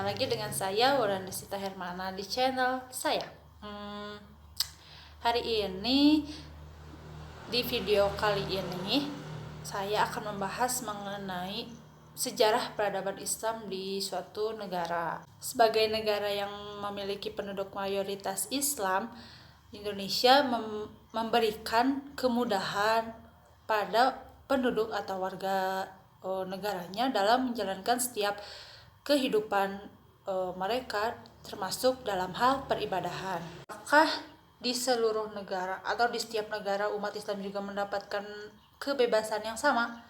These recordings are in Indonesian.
lagi dengan saya Wulandesita Hermana di channel saya. Hari ini di video kali ini saya akan membahas mengenai sejarah peradaban Islam di suatu negara. Sebagai negara yang memiliki penduduk mayoritas Islam, Indonesia memberikan kemudahan pada penduduk atau warga negaranya dalam menjalankan setiap kehidupan mereka, termasuk dalam hal peribadahan. Apakah di seluruh negara atau di setiap negara umat Islam juga mendapatkan kebebasan yang sama?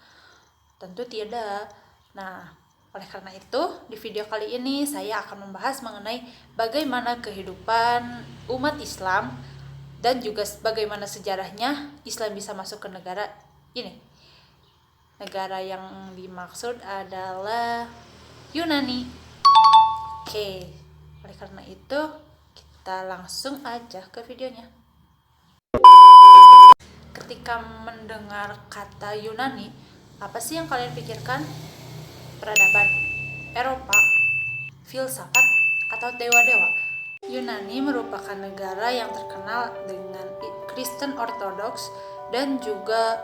Tentu tidak. Nah, oleh karena itu di video kali ini saya akan membahas mengenai bagaimana kehidupan umat Islam dan juga bagaimana sejarahnya Islam bisa masuk ke negara ini. Negara yang dimaksud adalah Yunani. Oke, oleh karena itu kita langsung aja ke videonya. Ketika mendengar kata Yunani, apa sih yang kalian pikirkan? Peradaban Eropa, filsafat, atau dewa-dewa? Yunani merupakan negara yang terkenal dengan Kristen Ortodoks dan juga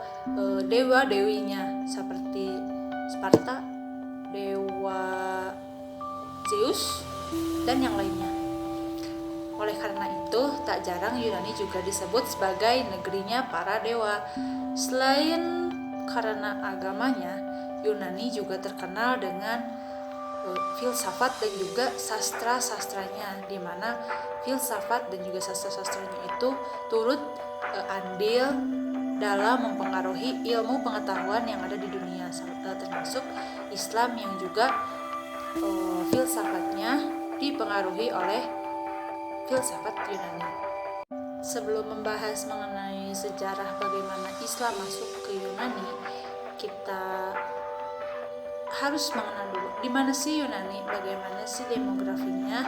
dewa-dewinya seperti Sparta, dewa Zeus, dan yang lainnya. Oleh karena itu, tak jarang Yunani juga disebut sebagai negerinya para dewa. Selain karena agamanya, Yunani juga terkenal dengan filsafat dan juga sastra-sastranya, di mana filsafat dan juga sastra-sastranya itu turut andil dalam mempengaruhi ilmu pengetahuan yang ada di dunia, termasuk Islam yang juga filsafatnya dipengaruhi oleh filsafat Yunani. Sebelum membahas mengenai sejarah bagaimana Islam masuk ke Yunani, kita harus mengenal dulu di mana sih Yunani, bagaimana sih demografinya.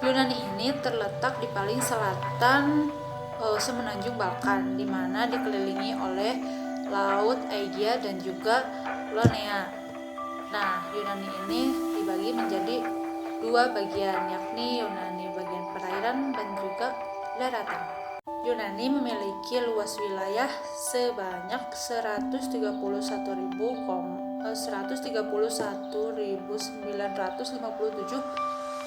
Yunani ini terletak di paling selatan semenanjung Balkan, di mana dikelilingi oleh Laut Aegea dan juga Ionia. Nah, Yunani ini dibagi menjadi dua bagian, yakni Yunani bagian perairan dan juga daratan. Yunani memiliki luas wilayah sebanyak 131.957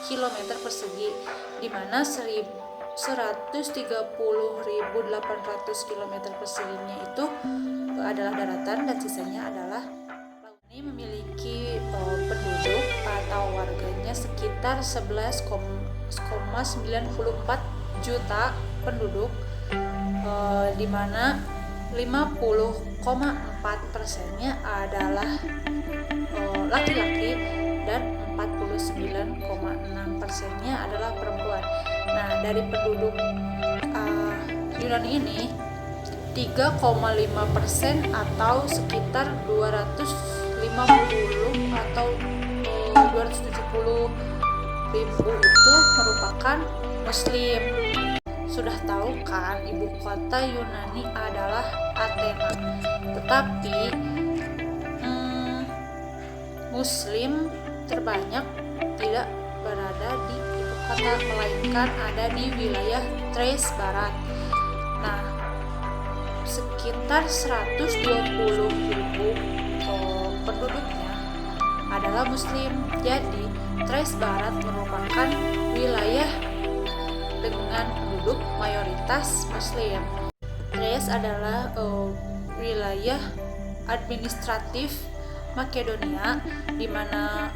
km persegi, di mana 130.800 km perseginya itu adalah daratan dan sisanya adalah laut. Ini memiliki penduduk atau warganya sekitar 11,94 juta penduduk, di mana 50,4%-nya adalah laki-laki dan 49,6%-nya adalah perempuan. Nah, dari penduduk Yunani ini 3,5% atau sekitar 250 atau 270 ribu itu merupakan Muslim. Sudah tahu kan ibu kota Yunani adalah Athena, tetapi Muslim terbanyak tidak berada di ibu kota, melainkan ada di wilayah Thrace Barat. Nah, sekitar 120 ribu penduduknya adalah Muslim. Jadi Thrace Barat merupakan wilayah dengan penduduk mayoritas Muslim. Thrace adalah wilayah administratif Makedonia, di mana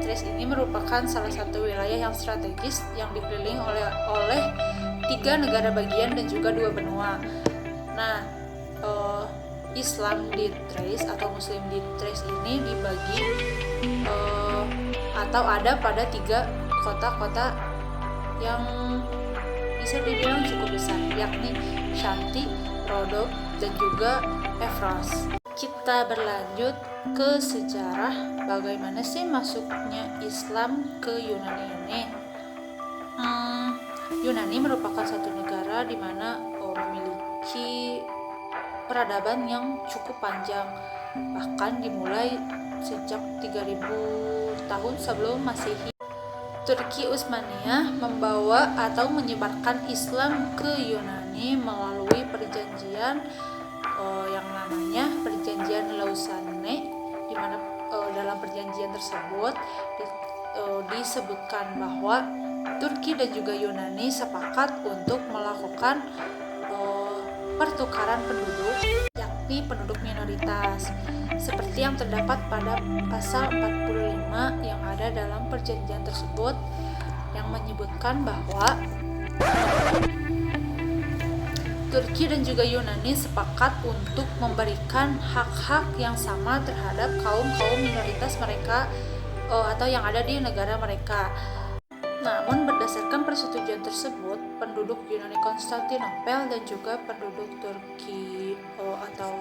Thrace ini merupakan salah satu wilayah yang strategis yang dikelilingi oleh 3 negara bagian dan juga 2 benua. Nah, Islam di Thrace atau Muslim di Thrace ini dibagi atau ada pada 3 kota-kota yang bisa dibilang cukup besar, yakni Shanti, Rhodos, dan juga Evros. Kita berlanjut ke sejarah bagaimana sih masuknya Islam ke Yunani ini. Yunani merupakan satu negara di mana memiliki peradaban yang cukup panjang, bahkan dimulai sejak 3000 tahun sebelum Masehi. Turki Utsmaniyah membawa atau menyebarkan Islam ke Yunani melalui perjanjian yang namanya Perjanjian Lausanne, di mana dalam perjanjian tersebut disebutkan bahwa Turki dan juga Yunani sepakat untuk melakukan pertukaran penduduk, yakni penduduk minoritas, seperti yang terdapat pada pasal 45 yang ada dalam perjanjian tersebut, yang menyebutkan bahwa Turki dan juga Yunani sepakat untuk memberikan hak-hak yang sama terhadap kaum-kaum minoritas mereka atau yang ada di negara mereka. Namun berdasarkan persetujuan tersebut, penduduk Yunani Konstantinopel dan juga penduduk Turki atau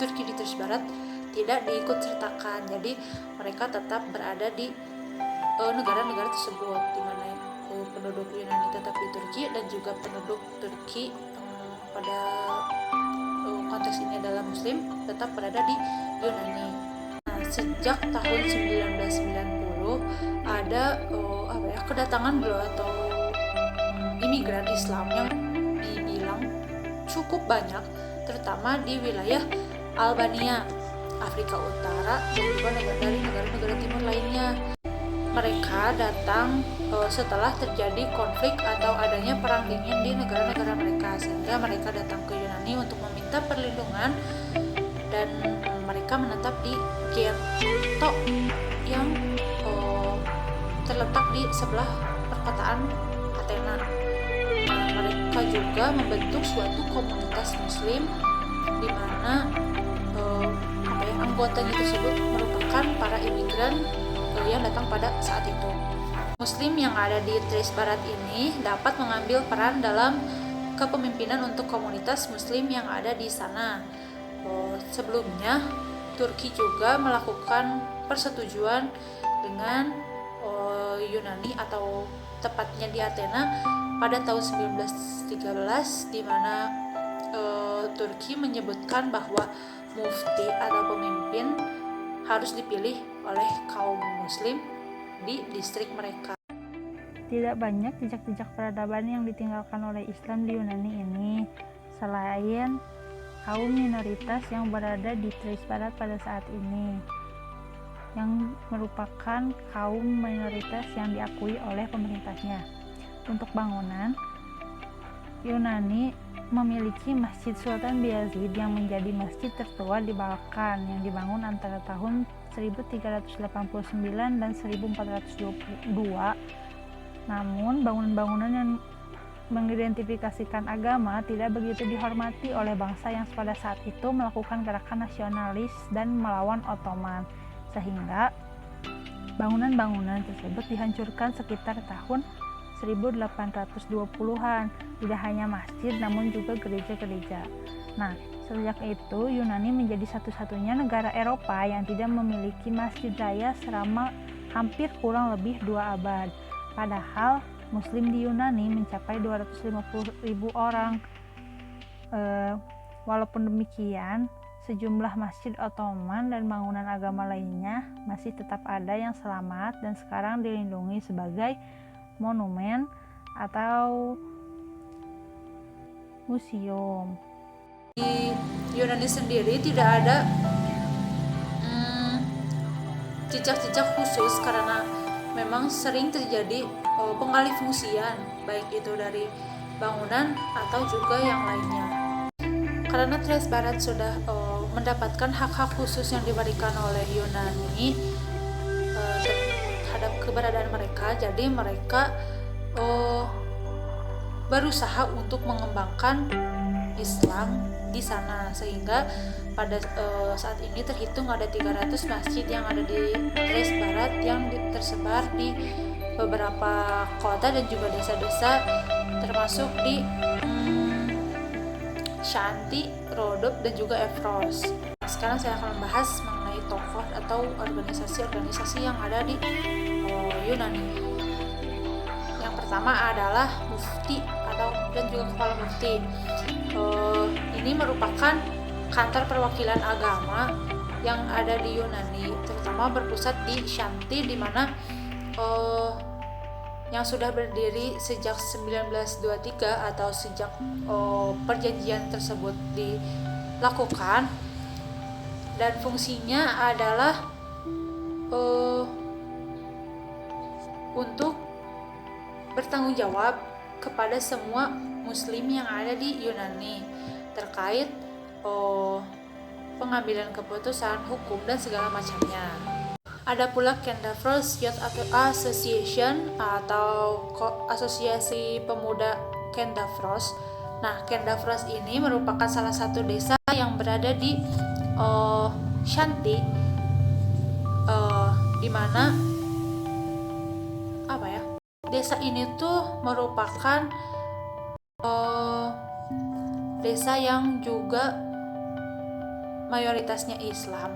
Turki di Thrace Barat tidak diikut sertakan. Jadi mereka tetap berada di negara-negara tersebut, di mana penduduk Yunani tetap di Turki dan juga penduduk Turki pada konteks ini adalah Muslim tetap berada di Yunani. Nah, sejak tahun 1990 ada kedatangan atau imigran Islam yang dibilang cukup banyak, terutama di wilayah Albania, Afrika Utara, dan juga dari negara-negara timur lainnya. Mereka datang setelah terjadi konflik atau adanya perang dingin di negara-negara mereka, sehingga mereka datang ke Yunani untuk meminta perlindungan, dan mereka menetap di ghetto yang terletak di sebelah perkotaan Athena. Nah, mereka juga membentuk suatu komunitas Muslim di mana anggotanya tersebut merupakan para imigran yang datang pada saat itu. Muslim yang ada di Thrace Barat ini dapat mengambil peran dalam kepemimpinan untuk komunitas Muslim yang ada di sana. Sebelumnya, Turki juga melakukan persetujuan dengan Yunani atau tepatnya di Athena pada tahun 1913, di mana Turki menyebutkan bahwa mufti atau pemimpin harus dipilih oleh kaum Muslim di distrik mereka. Tidak banyak jejak-jejak peradaban yang ditinggalkan oleh Islam di Yunani ini, selain kaum minoritas yang berada di Thrace Barat pada saat ini, yang merupakan kaum minoritas yang diakui oleh pemerintahnya. Untuk bangunan, Yunani memiliki Masjid Sultan Bayezid yang menjadi masjid tertua di Balkan, yang dibangun antara tahun 1389 dan 1422. Namun bangunan-bangunan yang mengidentifikasikan agama tidak begitu dihormati oleh bangsa yang pada saat itu melakukan gerakan nasionalis dan melawan Ottoman, sehingga bangunan-bangunan tersebut dihancurkan sekitar tahun 1820-an. Tidak hanya masjid namun juga gereja-gereja. Nah, sejak itu Yunani menjadi satu-satunya negara Eropa yang tidak memiliki masjid raya selama hampir kurang lebih 2 abad. Padahal Muslim di Yunani mencapai 250.000 orang. Walaupun demikian, sejumlah masjid Ottoman dan bangunan agama lainnya masih tetap ada yang selamat dan sekarang dilindungi sebagai monumen atau museum. Di Yunani sendiri tidak ada jejak-jejak khusus karena memang sering terjadi pengalih fungsian, baik itu dari bangunan atau juga yang lainnya. Karena Thrace Barat sudah mendapatkan hak-hak khusus yang diberikan oleh Yunani terhadap keberadaan mereka, jadi mereka berusaha untuk mengembangkan Islam di sana, sehingga pada saat ini terhitung ada 300 masjid yang ada di Thrace Barat yang tersebar di beberapa kota dan juga desa-desa, termasuk di Shanti, Rodop, dan juga Evros. Sekarang saya akan membahas mengenai tokoh atau organisasi-organisasi yang ada di Yunani. Yang pertama adalah mufti dan juga kepala mufti. Ini merupakan kantor perwakilan agama yang ada di Yunani, terutama berpusat di Shanti, di mana yang sudah berdiri sejak 1923 atau sejak perjanjian tersebut dilakukan, dan fungsinya adalah untuk bertanggung jawab kepada semua muslim yang ada di Yunani terkait pengambilan keputusan, hukum, dan segala macamnya. Ada pula Kendavros Youth Association atau Asosiasi Pemuda Kendavros. Nah, Kendavros ini merupakan salah satu desa yang berada di Shanti, di mana desa ini tuh merupakan desa yang juga mayoritasnya Islam.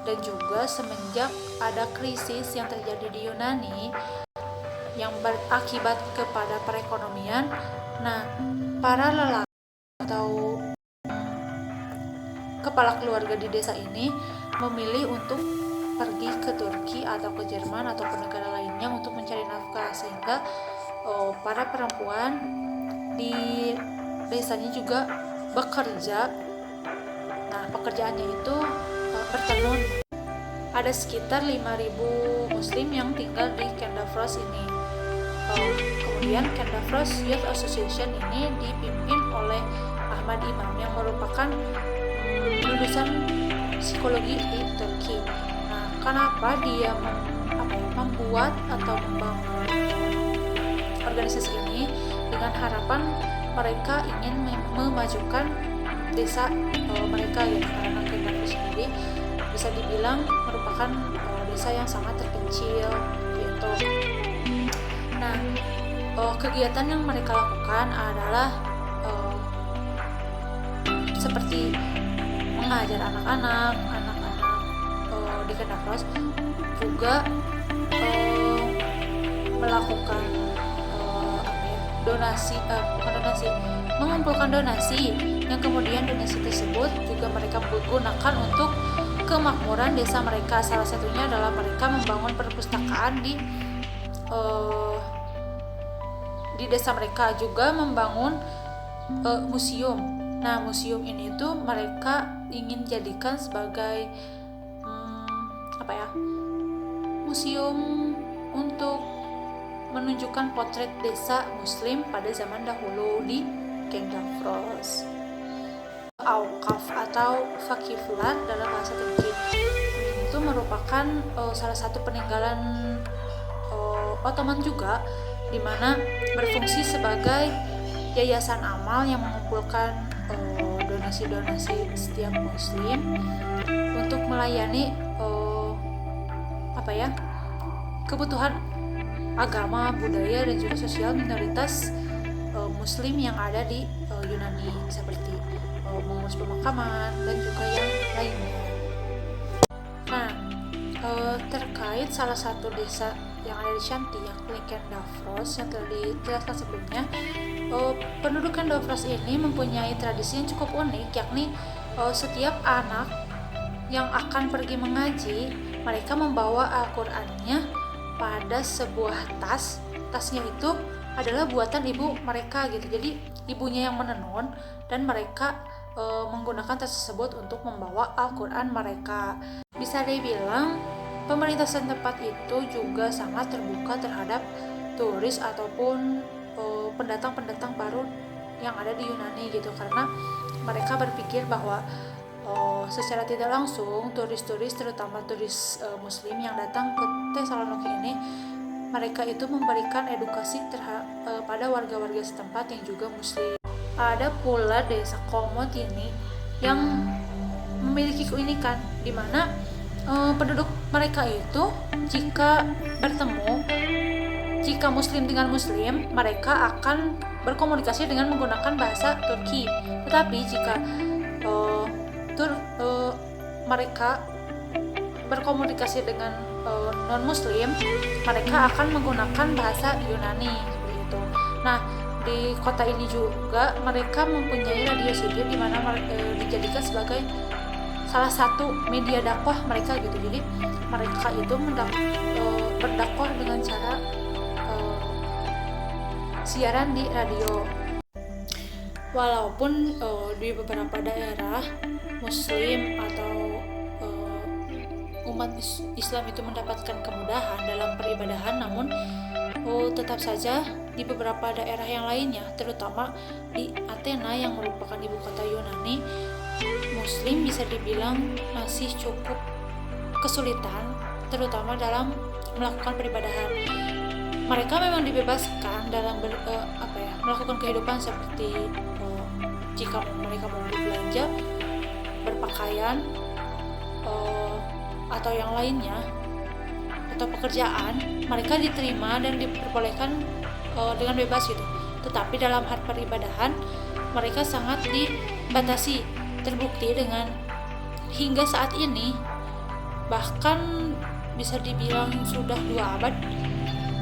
Dan juga semenjak ada krisis yang terjadi di Yunani yang berakibat kepada perekonomian, nah para lelaki atau kepala keluarga di desa ini memilih untuk pergi ke Turki atau ke Jerman atau ke negara lainnya untuk mencari nafkah, sehingga para perempuan di desanya juga bekerja. Nah, pekerjaannya itu bertenun. Ada sekitar 5.000 muslim yang tinggal di Kendavros ini. Kemudian Kendavros Youth Association ini dipimpin oleh Ahmad Imam yang merupakan lulusan psikologi di Turki. Nah, kenapa dia membuat atau membangun organisasi ini? Dengan harapan mereka ingin memajukan desa mereka, ya, karena Kendavros sendiri bisa dibilang merupakan desa yang sangat terpencil gitu. Nah, kegiatan yang mereka lakukan adalah seperti mengajar anak-anak di Kendavros, juga melakukan mengumpulkan donasi, yang kemudian donasi tersebut juga mereka gunakan untuk kemakmuran desa mereka. Salah satunya adalah mereka membangun perpustakaan di desa mereka, juga membangun museum. Nah, museum ini tuh mereka ingin jadikan sebagai museum untuk menunjukkan potret desa muslim pada zaman dahulu di Kendavros. Auqaf atau Fakiflar dalam bahasa Turki itu merupakan salah satu peninggalan Ottoman juga, di mana berfungsi sebagai yayasan amal yang mengumpulkan donasi-donasi setiap muslim untuk melayani kebutuhan agama, budaya, dan juga sosial minoritas muslim yang ada di Yunani, seperti mengurus pemakaman dan juga yang lainnya. Nah, terkait salah satu desa yang ada di Shanti, yakni Kendavros, yang telah dijelaskan sebelumnya, penduduk Kendavros ini mempunyai tradisi yang cukup unik, yakni setiap anak yang akan pergi mengaji, mereka membawa Al-Qur'annya pada sebuah tas. Tasnya itu adalah buatan ibu mereka gitu. Jadi ibunya yang menenun dan mereka menggunakan tas tersebut untuk membawa Al-Qur'an mereka. Bisa dibilang pemerintah setempat itu juga sangat terbuka terhadap turis ataupun pendatang-pendatang baru yang ada di Yunani gitu, karena mereka berpikir bahwa secara tidak langsung turis-turis, terutama turis muslim yang datang ke Thessaloniki ini, mereka itu memberikan edukasi pada warga-warga setempat yang juga muslim. Ada pula desa Komot ini yang memiliki keunikan, di mana penduduk mereka itu jika bertemu, jika muslim dengan muslim, mereka akan berkomunikasi dengan menggunakan bahasa Turki. Tetapi jika mereka berkomunikasi dengan non-muslim, mereka akan menggunakan bahasa Yunani seperti itu. Nah, di kota ini juga mereka mempunyai radio sipil, di mana dijadikan sebagai salah satu media dakwah mereka gitu. Jadi mereka itu berdakwah dengan cara siaran di radio. Walaupun di beberapa daerah Muslim atau umat Islam itu mendapatkan kemudahan dalam peribadahan, namun tetap saja di beberapa daerah yang lainnya, terutama di Athena yang merupakan ibu kota Yunani, Muslim bisa dibilang masih cukup kesulitan, terutama dalam melakukan peribadahan. Mereka memang dibebaskan dalam melakukan kehidupan seperti jika mereka mau berbelanja, berpakaian, atau yang lainnya, atau pekerjaan, mereka diterima dan diperbolehkan dengan bebas gitu. Tetapi dalam hal peribadahan mereka sangat dibatasi. Terbukti dengan hingga saat ini, bahkan bisa dibilang sudah 2 abad,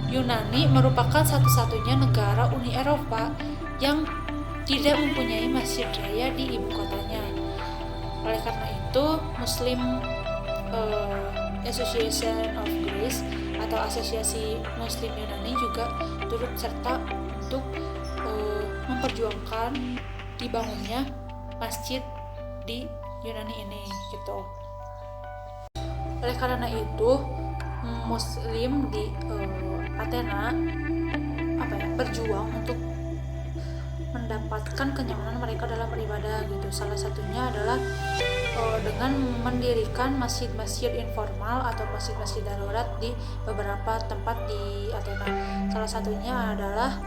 Yunani merupakan satu-satunya negara Uni Eropa yang tidak mempunyai masjid raya di ibu kotanya. Oleh karena itu, Muslim Association of Greece atau Asosiasi Muslim Yunani juga turut serta untuk memperjuangkan dibangunnya masjid di Yunani ini gitu. Oleh karena itu, Muslim di Athena berjuang untuk mendapatkan kenyamanan mereka dalam beribadah gitu. Salah satunya adalah dengan mendirikan masjid-masjid informal atau masjid-masjid darurat di beberapa tempat di Athena. Salah satunya adalah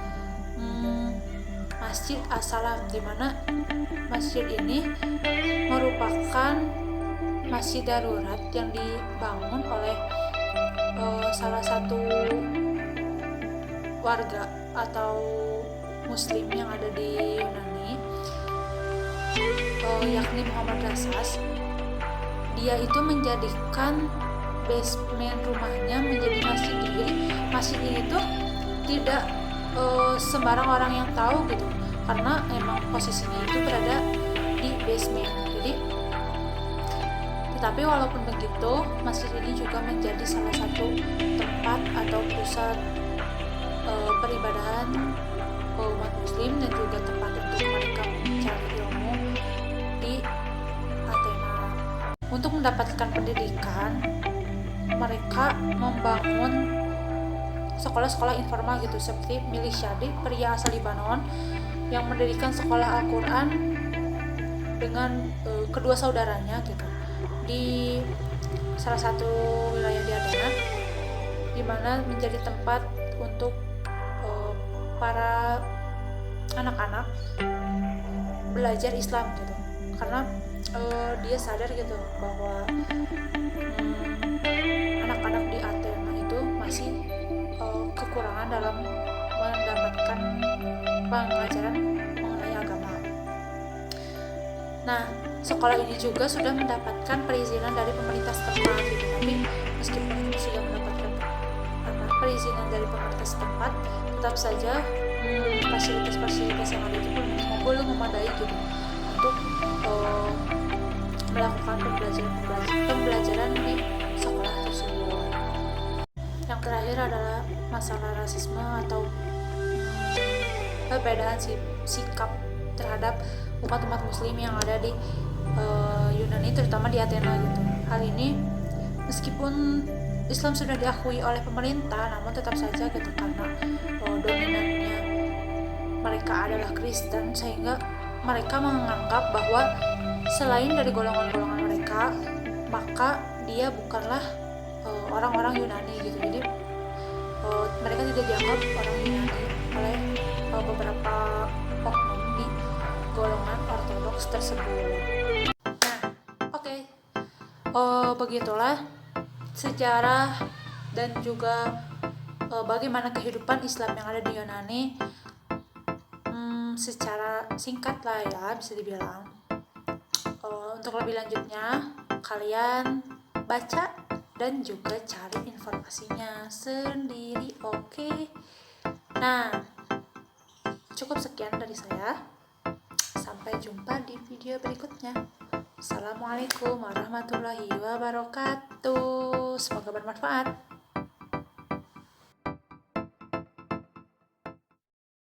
Masjid As-Salam, di mana masjid ini merupakan masjid darurat yang dibangun oleh salah satu warga atau Muslim yang ada di Yunani, yakni Muhammad Rasas. Dia itu menjadikan basement rumahnya menjadi masjid. Jadi masjid ini tuh tidak sembarang orang yang tahu gitu, karena emang posisinya itu berada di basement. Jadi tetapi walaupun begitu, masjid ini juga menjadi salah satu tempat atau pusat peribadahan umat Muslim dan juga tempat untuk mereka mencari ilmu di Athena. Untuk mendapatkan pendidikan, mereka membangun sekolah-sekolah informal gitu, seperti Milisyadi, pria asal Libanon, yang mendirikan sekolah Al-Quran dengan kedua saudaranya gitu di salah satu wilayah di Athena, di mana menjadi tempat untuk para anak-anak belajar Islam gitu, karena dia sadar gitu bahwa anak-anak di Athena itu masih kekurangan dalam mendapatkan pengajaran mengenai agama. Nah, sekolah ini juga sudah mendapatkan perizinan dari pemerintah setempat gitu, tapi meskipun sudah mendapatkan perizinan dari pemerintah setempat, tetap saja fasilitas-fasilitas yang ada itu belum memadai gitu untuk melakukan pembelajaran di sekolah tersebut. Yang terakhir adalah masalah rasisme atau perbedaan sikap terhadap umat-umat Muslim yang ada di Yunani, terutama di Athena gitu. Hal ini meskipun Islam sudah diakui oleh pemerintah, namun tetap saja gitu, karena dominannya mereka adalah Kristen, sehingga mereka menganggap bahwa selain dari golongan-golongan mereka, maka dia bukanlah orang-orang Yunani gitu. Jadi mereka tidak dianggap orang Yunani oleh beberapa oknum di golongan Ortodoks tersebut. Nah, oke. Begitulah sejarah dan juga bagaimana kehidupan Islam yang ada di Yunani, secara singkat lah ya, bisa dibilang. Untuk lebih lanjutnya, kalian baca dan juga cari informasinya sendiri, oke? Nah, cukup sekian dari saya. Sampai jumpa di video berikutnya. Assalamualaikum warahmatullahi wabarakatuh. Semoga bermanfaat.